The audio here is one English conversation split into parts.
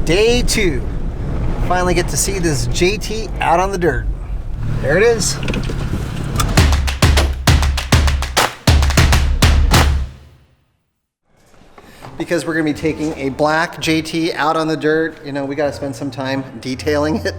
Day 2. Finally get to see this JT out on the dirt. There it is. Because we're going to be taking a black JT out on the dirt, you know, we got to spend some time detailing it.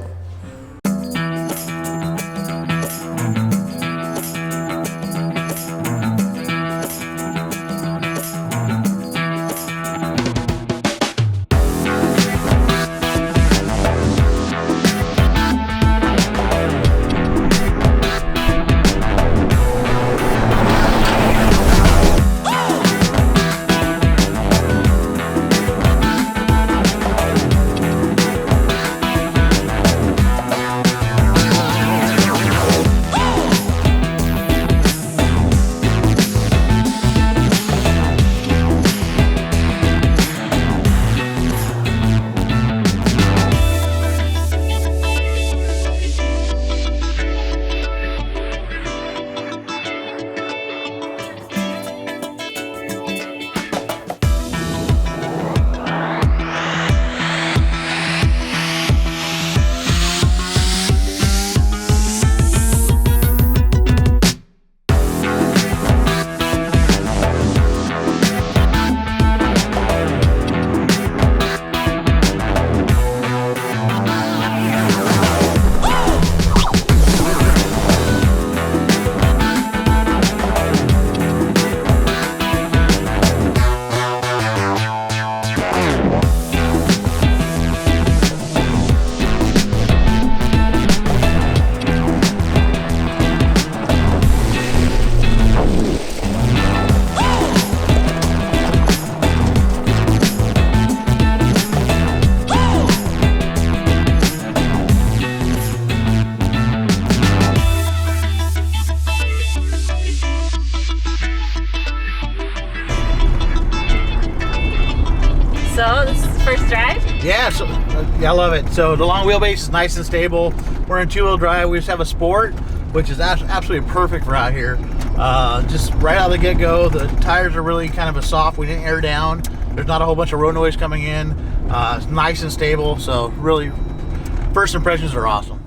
So, this is the first drive? Yeah, I love it. So the long wheelbase is nice and stable. We're in 2-wheel drive. We just have a Sport, which is absolutely perfect for out here. Just right out of the get-go, the tires are really kind of a soft. We didn't air down. There's not a whole bunch of road noise coming in. It's nice and stable. So really, first impressions are awesome.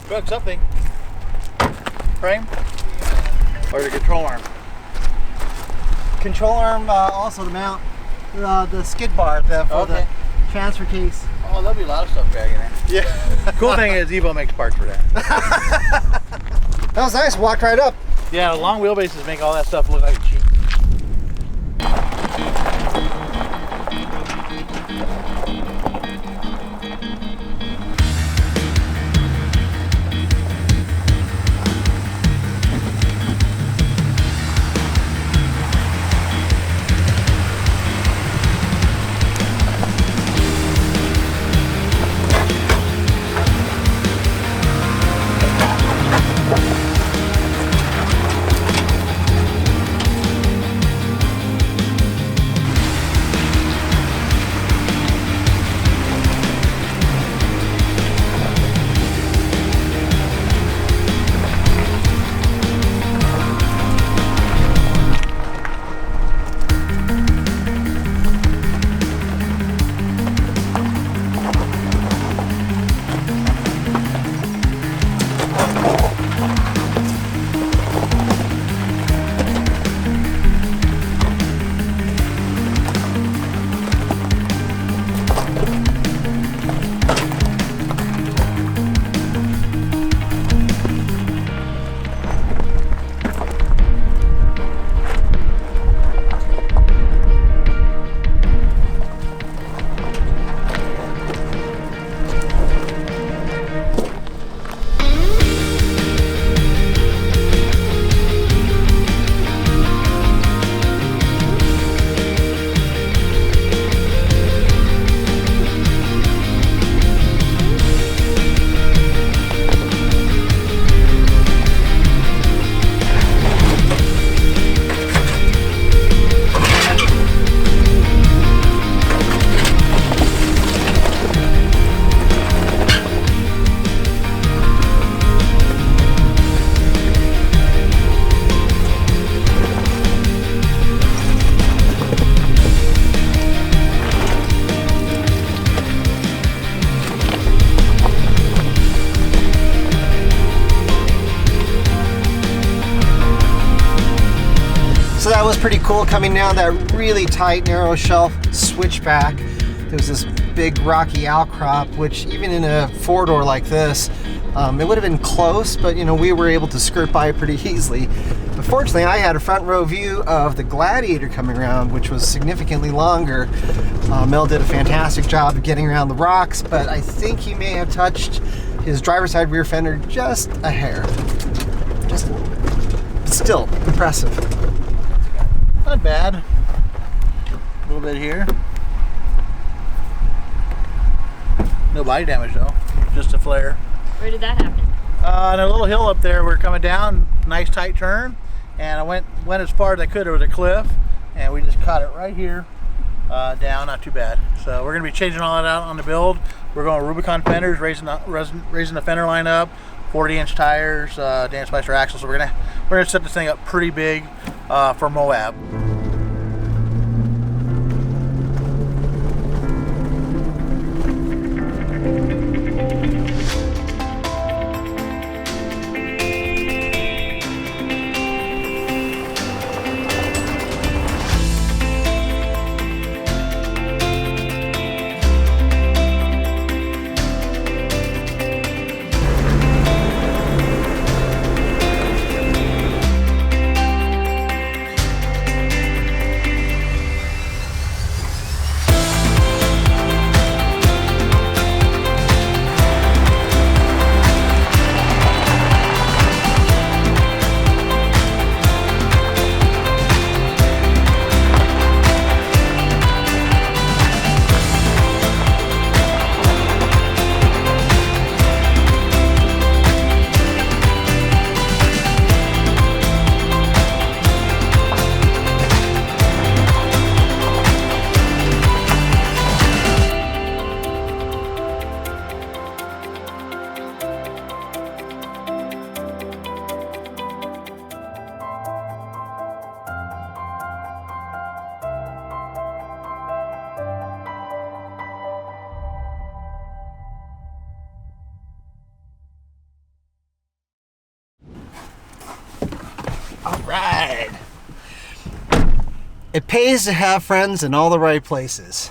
Broke something. Frame? Or the control arm? Control arm, also the mount, the skid bar for the transfer case. Oh, there'll be a lot of stuff back in there. Yeah. Cool thing is EVO makes parts for that. That was nice, walked right up. Yeah, long wheelbases make all that stuff look like cheap. pretty cool coming down that really tight, narrow shelf switchback. There was this big rocky outcrop, which even in a four-door like this, it would have been close, but you know, we were able to skirt by pretty easily. But fortunately, I had a front row view of the Gladiator coming around, which was significantly longer. Mel did a fantastic job of getting around the rocks, but I think he may have touched his driver's side rear fender just a hair. Just a little bit. But still, impressive. Not bad. A little bit here. No body damage though, just a flare. Where did that happen? On a little hill up there, we're coming down, nice tight turn, and I went as far as I could. There was a cliff, and we just caught it right here, down, not too bad. So we're gonna be changing all that out on the build. We're going Rubicon fenders, raising the fender line up, 40-inch tires, Dan Spicer axles. So we're gonna set this thing up pretty big for Moab. Right. It pays to have friends in all the right places.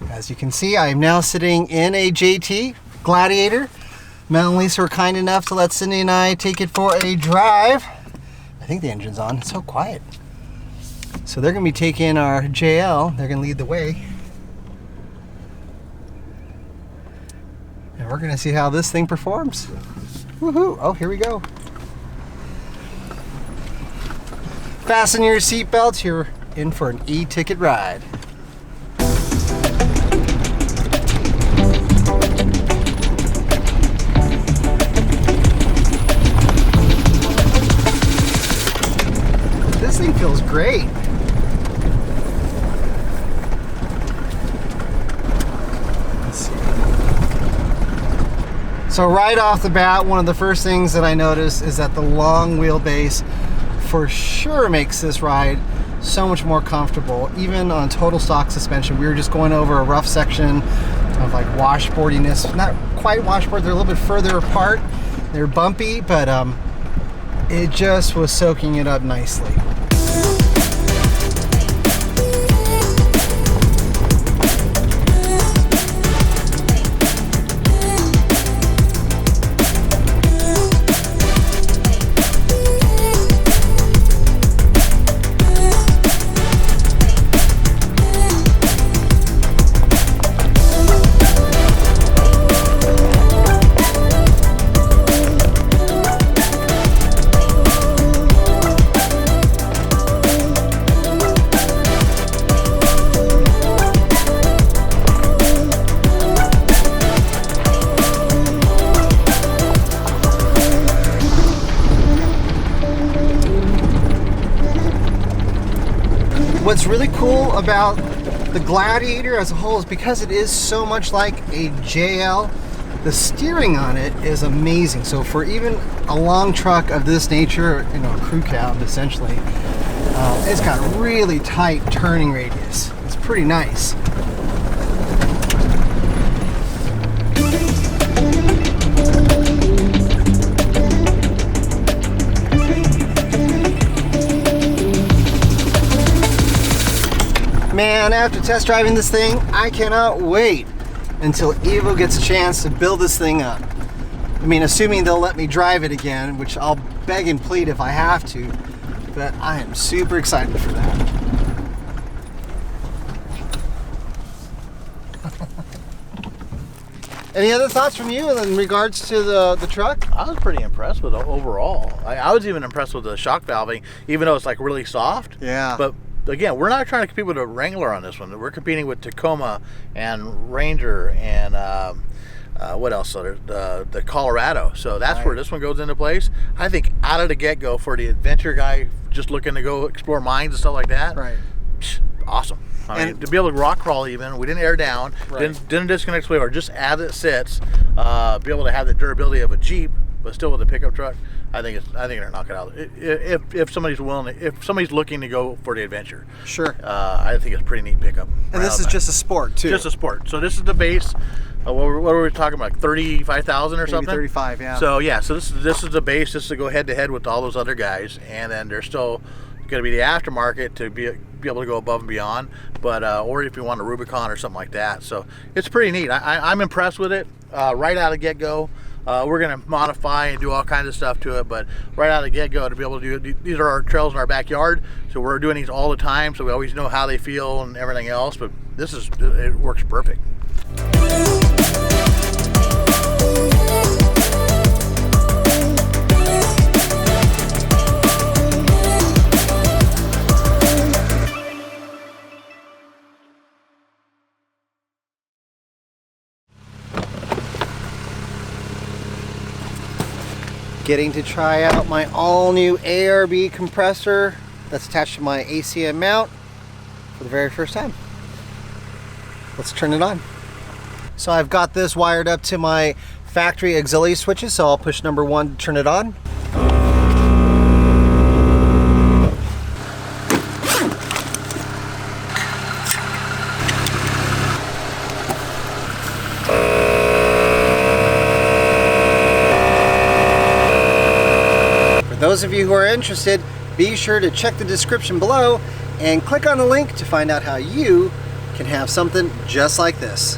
As you can see, I am now sitting in a JT Gladiator. Mel and Lisa were kind enough to let Cindy and I take it for a drive. I think the engine's on. It's so quiet. So they're going to be taking our JL. They're going to lead the way. And we're going to see how this thing performs. Woohoo! Oh, here we go. Fasten your seatbelts. You're in for an e-ticket ride. This thing feels great. Let's see. So right off the bat, one of the first things that I noticed is that the long wheelbase for sure makes this ride so much more comfortable. Even on total stock suspension, we were just going over a rough section of like washboardiness. Not quite washboard, they're a little bit further apart. They're bumpy, but it just was soaking it up nicely. What's really cool about the Gladiator as a whole is because it is so much like a JL, the steering on it is amazing. So for even a long truck of this nature, you know, a crew cab essentially, it's got really tight turning radius. It's pretty nice. now after test driving this thing, I cannot wait until EVO gets a chance to build this thing up. I mean, assuming they'll let me drive it again, which I'll beg and plead if I have to, but I am super excited for that. Any other thoughts from you in regards to the truck? I was pretty impressed with it overall. I was even impressed with the shock valving, even though it's like really soft. Yeah. But again, we're not trying to compete with a Wrangler on this one. We're competing with Tacoma and Ranger and what else? The Colorado. So that's where this one goes into place. I think out of the get-go for the adventure guy just looking to go explore mines and stuff like that. Right. Awesome. I mean, to be able to rock crawl even, we didn't air down, Right. didn't disconnect sway bar, just as it sits, be able to have the durability of a Jeep, but still with a pickup truck. I think they're knock it out. If somebody's willing, if somebody's looking to go for the adventure, Sure. I think it's a pretty neat pickup. And this is just a sport too. Just a sport. So this is the base. What were we talking about? 35,000 or Maybe something? 35, yeah. So yeah, so this is the base. This is to go head to head with all those other guys, and then there's still going to be the aftermarket to be able to go above and beyond, but or if you want a Rubicon or something like that. So it's pretty neat. I'm impressed with it right out of the get-go. We're going to modify and do all kinds of stuff to it, but right out of the get-go to be able to do, these are our trails in our backyard, so we're doing these all the time, so we always know how they feel and everything else, but it works perfect. Getting to try out my all-new ARB compressor that's attached to my ACM mount for the very first time. Let's turn it on. So I've got this wired up to my factory auxiliary switches, so I'll push number 1 to turn it on. For those of you who are interested, be sure to check the description below and click on the link to find out how you can have something just like this.